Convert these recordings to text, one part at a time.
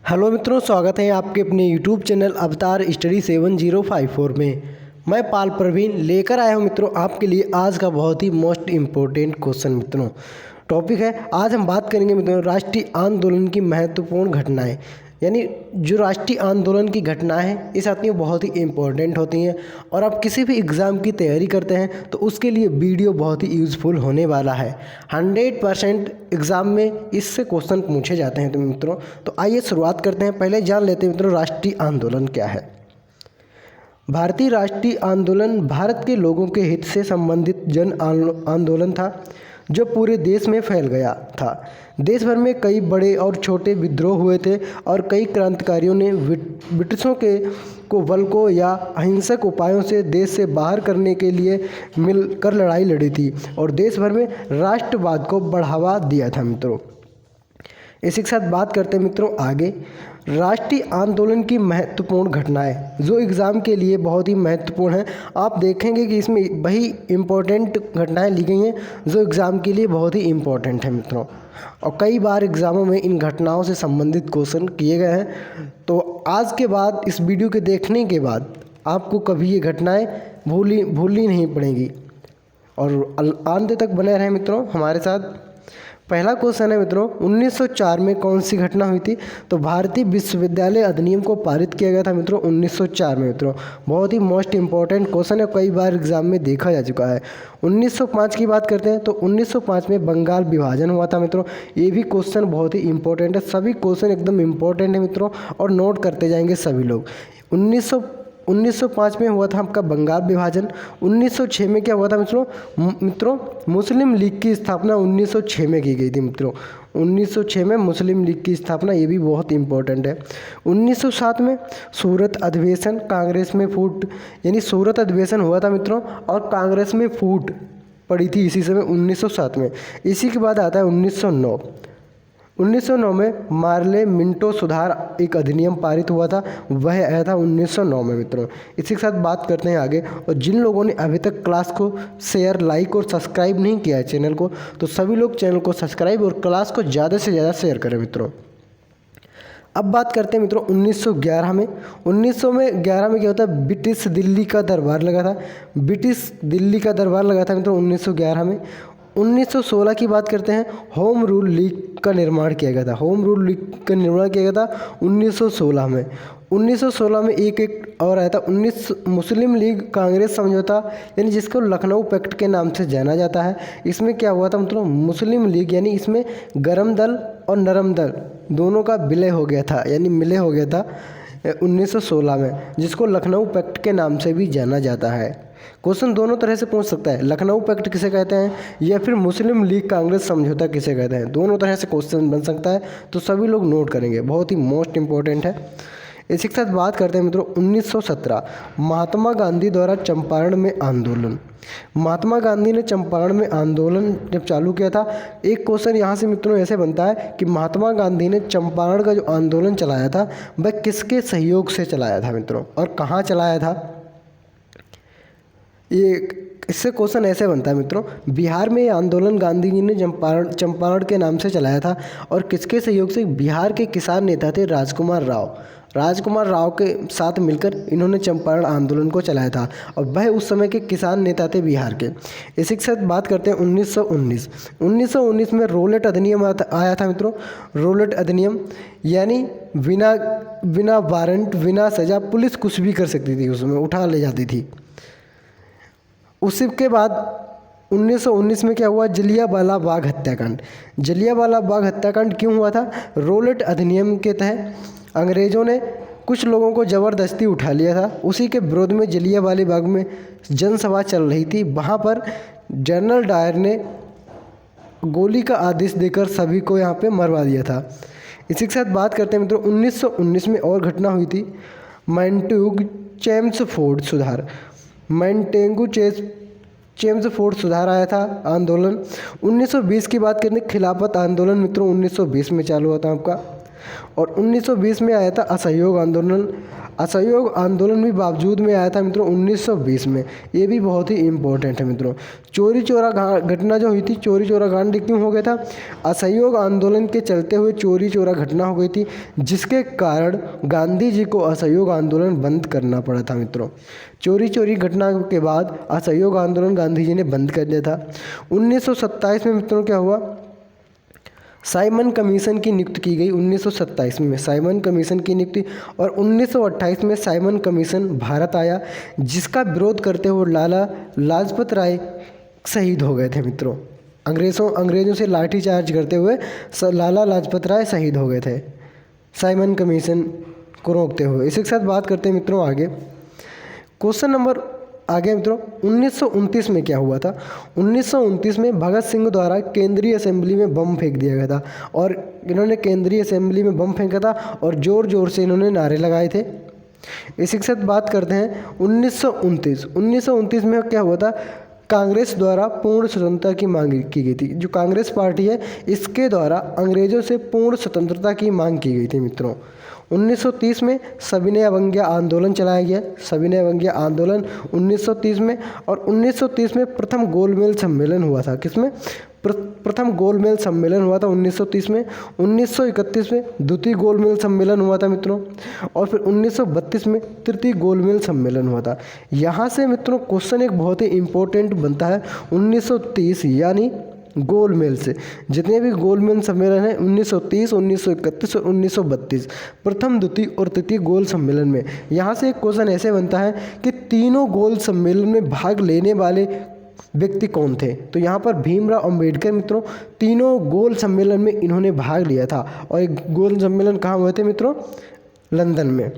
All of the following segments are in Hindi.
हेलो मित्रों, स्वागत है आपके अपने यूट्यूब चैनल अवतार स्टडी 7054 में। मैं पाल प्रवीण लेकर आया हूं मित्रों आपके लिए आज का बहुत ही मोस्ट इम्पोर्टेंट क्वेश्चन। मित्रों टॉपिक है, आज हम बात करेंगे मित्रों राष्ट्रीय आंदोलन की महत्वपूर्ण घटनाएं। यानी जो राष्ट्रीय आंदोलन की घटनाएं हैं ये साथियों बहुत ही इम्पोर्टेंट होती हैं और आप किसी भी एग्ज़ाम की तैयारी करते हैं तो उसके लिए वीडियो बहुत ही यूज़फुल होने वाला है। 100% एग्ज़ाम में इससे क्वेश्चन पूछे जाते हैं। तो मित्रों तो आइए शुरुआत करते हैं। पहले जान लेते हैं मित्रों राष्ट्रीय आंदोलन क्या है। भारतीय राष्ट्रीय आंदोलन भारत के लोगों के हित से संबंधित जन आंदोलन था जो पूरे देश में फैल गया था। देश भर में कई बड़े और छोटे विद्रोह हुए थे और कई क्रांतिकारियों ने ब्रिटिशों के को बल या अहिंसक उपायों से देश से बाहर करने के लिए मिलकर लड़ाई लड़ी थी और देश भर में राष्ट्रवाद को बढ़ावा दिया था। मित्रों इसी के साथ बात करते हैं मित्रों आगे राष्ट्रीय आंदोलन की महत्वपूर्ण घटनाएं जो एग्ज़ाम के लिए बहुत ही महत्वपूर्ण है। आप देखेंगे कि इसमें वही इम्पोर्टेंट घटनाएं ली गई हैं जो एग्ज़ाम के लिए बहुत ही इम्पोर्टेंट है मित्रों, और कई बार एग्ज़ामों में इन घटनाओं से संबंधित क्वेश्चन किए गए हैं। तो आज के बाद इस वीडियो के देखने के बाद आपको कभी ये घटनाएँ भूलनी नहीं पड़ेंगी और अंत तक बने रहें मित्रों हमारे साथ। पहला क्वेश्चन है मित्रों 1904 में कौन सी घटना हुई थी। तो भारतीय विश्वविद्यालय अधिनियम को पारित किया गया था मित्रों 1904 में। मित्रों बहुत ही मोस्ट इंपॉर्टेंट क्वेश्चन है, कई बार एग्जाम में देखा जा चुका है। 1905 की बात करते हैं तो 1905 में बंगाल विभाजन हुआ था मित्रों। ये भी क्वेश्चन बहुत ही इंपॉर्टेंट है, सभी क्वेश्चन एकदम इंपॉर्टेंट है मित्रों और नोट करते जाएंगे सभी लोग। 1905 में हुआ था आपका बंगाल विभाजन। 1906 में क्या हुआ था मित्रों मुस्लिम लीग की स्थापना 1906 में की गई थी। मित्रों 1906 में मुस्लिम लीग की स्थापना, ये भी बहुत इंपॉर्टेंट है। 1907 में सूरत अधिवेशन, कांग्रेस में फूट, यानी सूरत अधिवेशन हुआ था मित्रों और कांग्रेस में फूट पड़ी थी इसी समय 1907 में। इसी के बाद आता है 1909। 1909 में मार्ले मिंटो सुधार एक अधिनियम पारित हुआ था, वह आया था 1909 में। मित्रों इसी के साथ बात करते हैं आगे। और जिन लोगों ने अभी तक क्लास को शेयर, लाइक और सब्सक्राइब नहीं किया है चैनल को, तो सभी लोग चैनल को सब्सक्राइब और क्लास को ज़्यादा से ज़्यादा शेयर करें। मित्रों अब बात करते हैं मित्रों 1911 में। 1911 में क्या होता है, ब्रिटिश दिल्ली का दरबार लगा था। ब्रिटिश दिल्ली का दरबार लगा था मित्रों 1911 में। 1916 की बात करते हैं, होम रूल लीग का निर्माण किया गया था। होम रूल लीग का निर्माण किया गया था 1916 में। 1916 में एक और आया था मुस्लिम लीग कांग्रेस समझौता, यानी जिसको लखनऊ पैक्ट के नाम से जाना जाता है। इसमें क्या हुआ था मतलब मुस्लिम लीग, यानी इसमें गरम दल और नरम दल दोनों का विलय हो गया था, यानी मिले हो गया था 1916 में, जिसको लखनऊ पैक्ट के नाम से भी जाना जाता है। क्वेश्चन दोनों तरह से पूछ सकता है, लखनऊ पैक्ट किसे कहते हैं या फिर मुस्लिम लीग कांग्रेस समझौता किसे कहते हैं, दोनों तरह से क्वेश्चन बन सकता है। तो सभी लोग नोट करेंगे, बहुत ही मोस्ट इंपॉर्टेंट है। इसी के साथ बात करते हैं मित्रों 1917 महात्मा गांधी द्वारा चंपारण में आंदोलन। महात्मा गांधी ने चंपारण में आंदोलन जब चालू किया था, एक क्वेश्चन यहाँ से मित्रों ऐसे बनता है कि महात्मा गांधी ने चंपारण का जो आंदोलन चलाया था वह किसके सहयोग से चलाया था मित्रों और कहाँ चलाया था। ये इससे क्वेश्चन ऐसे बनता है मित्रों, बिहार में ये आंदोलन गांधी जी ने चंपारण के नाम से चलाया था और किसके सहयोग से, बिहार के किसान नेता थे राजकुमार राव। राजकुमार राव के साथ मिलकर इन्होंने चंपारण आंदोलन को चलाया था और वह उस समय के किसान नेता थे बिहार के। इसी के साथ बात करते हैं 1919। 1919 में रोलेट अधिनियम आया था मित्रों। रोलेट अधिनियम यानी बिना वारंट, बिना सजा पुलिस कुछ भी कर सकती थी, उसमें उठा ले जाती थी। उसी के बाद 1919 में क्या हुआ, जलियांवाला बाग हत्याकांड। जलियांवाला बाग हत्याकांड क्यों हुआ था, रोलेट अधिनियम के तहत अंग्रेज़ों ने कुछ लोगों को ज़बरदस्ती उठा लिया था। उसी के विरोध में जलियांवाला बाग में जनसभा चल रही थी, वहाँ पर जनरल डायर ने गोली का आदेश देकर सभी को यहाँ पे मरवा दिया था। इसी के साथ बात करते हैं मित्रों 1919 में और घटना हुई थी, मैंटेगू चेम्सफोर्ड सुधार। मैंटेगू चेम्सफोर्ड सुधार आया था आंदोलन। 1920 की बात करें, खिलाफत आंदोलन मित्रों 1920 में चालू हुआ था आपका। और 1920 में आया था असहयोग आंदोलन। असहयोग आंदोलन भी बावजूद में आया था मित्रों 1920 में। ये भी बहुत ही इम्पोर्टेंट है मित्रों। चोरी चोरा घटना जो हुई थी, चोरी चोरा कांड क्यों हो गया था? असहयोग आंदोलन के चलते हुए चोरी चोरा घटना हो गई थी, जिसके कारण गांधी जी को असहयोग आंदोलन बंद करना पड़ा था मित्रों। चोरी चोरी घटना के बाद असहयोग आंदोलन गांधी जी ने बंद कर दिया था। 1927 में मित्रों क्या हुआ? साइमन कमीशन की नियुक्ति की गई 1927 में, साइमन कमीशन की नियुक्ति। और 1928 में साइमन कमीशन भारत आया, जिसका विरोध करते हुए लाला लाजपत राय शहीद हो गए थे मित्रों। अंग्रेज़ों से लाठीचार्ज करते हुए लाला लाजपत राय शहीद हो गए थे साइमन कमीशन को रोकते हुए। इसी के साथ बात करते हैं मित्रों आगे। क्वेश्चन नंबर आगे मित्रों 1929 में क्या हुआ था? 1929 में भगत सिंह द्वारा केंद्रीय असेंबली में बम फेंक दिया गया था, और इन्होंने केंद्रीय असेंबली में बम फेंका था और ज़ोर ज़ोर से इन्होंने नारे लगाए थे। इसी के साथ बात करते हैं 1929 में क्या हुआ था? कांग्रेस द्वारा पूर्ण स्वतंत्रता की मांग की गई थी। जो कांग्रेस पार्टी है, इसके द्वारा अंग्रेज़ों से पूर्ण स्वतंत्रता की मांग की गई थी मित्रों। 1930 में सविनय अवज्ञा आंदोलन चलाया गया, सविनय अवज्ञा आंदोलन 1930 में। और 1930 में प्रथम गोलमेज सम्मेलन हुआ था। किसमें? प्रथम गोलमेज सम्मेलन हुआ था 1930 में। 1931 में द्वितीय गोलमेज सम्मेलन हुआ था मित्रों, और फिर 1932 में तृतीय गोलमेज सम्मेलन हुआ था। यहाँ से मित्रों क्वेश्चन एक बहुत ही इम्पोर्टेंट बनता है। 1930 यानी गोलमेज से जितने भी गोलमेज सम्मेलन है 1930, 1931 और 1932, प्रथम द्वितीय और तृतीय गोल सम्मेलन में, यहाँ से एक क्वेश्चन ऐसे बनता है कि तीनों गोल सम्मेलन में भाग लेने वाले व्यक्ति कौन थे? तो यहाँ पर भीमराव अंबेडकर मित्रों तीनों गोल सम्मेलन में इन्होंने भाग लिया था। और एक गोल सम्मेलन कहाँ हुए थे मित्रों? लंदन में।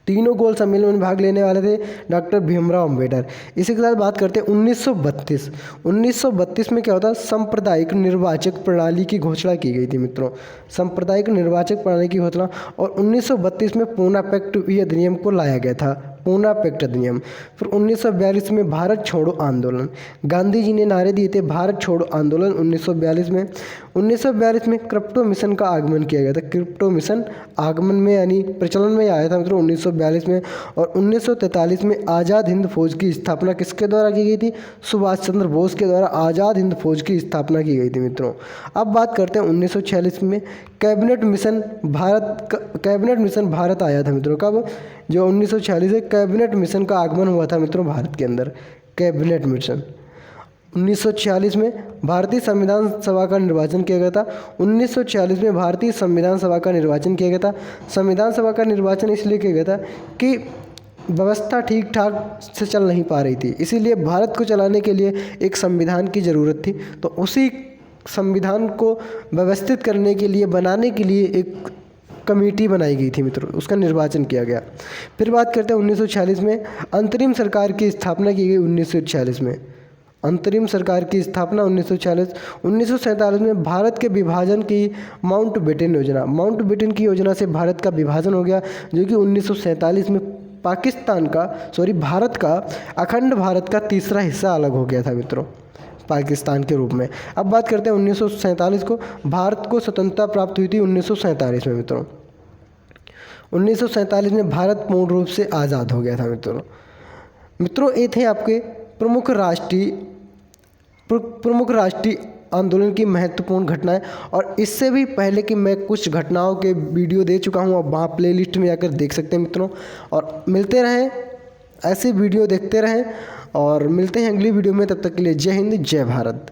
तीनों गोल सम्मेलन में भाग लेने वाले थे डॉक्टर भीमराव अंबेडकर। इसी के साथ बात करते हैं 1932। 1932 में क्या होता है? सांप्रदायिक निर्वाचक प्रणाली की घोषणा की गई थी मित्रों, सांप्रदायिक निर्वाचक प्रणाली की घोषणा। और 1932 में पूना पैक्ट अधिनियम को लाया गया था, पूना पैक्ट अधिनियम। फिर 1942 में भारत छोड़ो आंदोलन, गांधी जी ने नारे दिए थे भारत छोड़ो आंदोलन 1942 में। 1942 में क्रिप्टो मिशन का आगमन किया गया था, क्रिप्टो मिशन आगमन में यानी प्रचलन में आया था मित्रों 1942 में। और 1943 में आज़ाद हिंद फौज की स्थापना किसके द्वारा की गई थी? सुभाष चंद्र बोस के द्वारा आज़ाद हिंद फौज की स्थापना की गई थी मित्रों। अब बात करते हैं 1946 में कैबिनेट मिशन भारत आया था मित्रों। कब? जो 1946 है, कैबिनेट मिशन का आगमन हुआ था मित्रों भारत के अंदर, कैबिनेट मिशन। 1946 में भारतीय संविधान सभा का निर्वाचन किया गया था। 1946 में भारतीय संविधान सभा का निर्वाचन किया गया था। संविधान सभा का निर्वाचन इसलिए किया गया था कि व्यवस्था ठीक ठाक से चल नहीं पा रही थी, इसीलिए भारत को चलाने के लिए एक संविधान की ज़रूरत थी। तो उसी संविधान को व्यवस्थित करने के लिए, बनाने के लिए एक कमेटी बनाई गई थी मित्रों, उसका निर्वाचन किया गया। फिर बात करते हैं 1946 में अंतरिम सरकार की स्थापना की गई। 1946 में अंतरिम सरकार की स्थापना 1946। 1947 में भारत के विभाजन की माउंटबेटन योजना, माउंटबेटन की योजना से भारत का विभाजन हो गया, जो कि 1947 में भारत का अखंड भारत का तीसरा हिस्सा अलग हो गया था मित्रों, पाकिस्तान के रूप में। अब बात करते हैं 1947 को, भारत को स्वतंत्रता प्राप्त हुई थी 1947 में मित्रों। 1947 में भारत पूर्ण रूप से आज़ाद हो गया था मित्रों। ये थे आपके प्रमुख राष्ट्रीय आंदोलन की महत्वपूर्ण घटनाएं। और इससे भी पहले कि मैं कुछ घटनाओं के वीडियो दे चुका हूं, अब वहाँ प्लेलिस्ट में जाकर देख सकते हैं मित्रों। और मिलते रहें, ऐसे वीडियो देखते रहें, और मिलते हैं अगली वीडियो में। तब तक के लिए जय हिंद, जय भारत।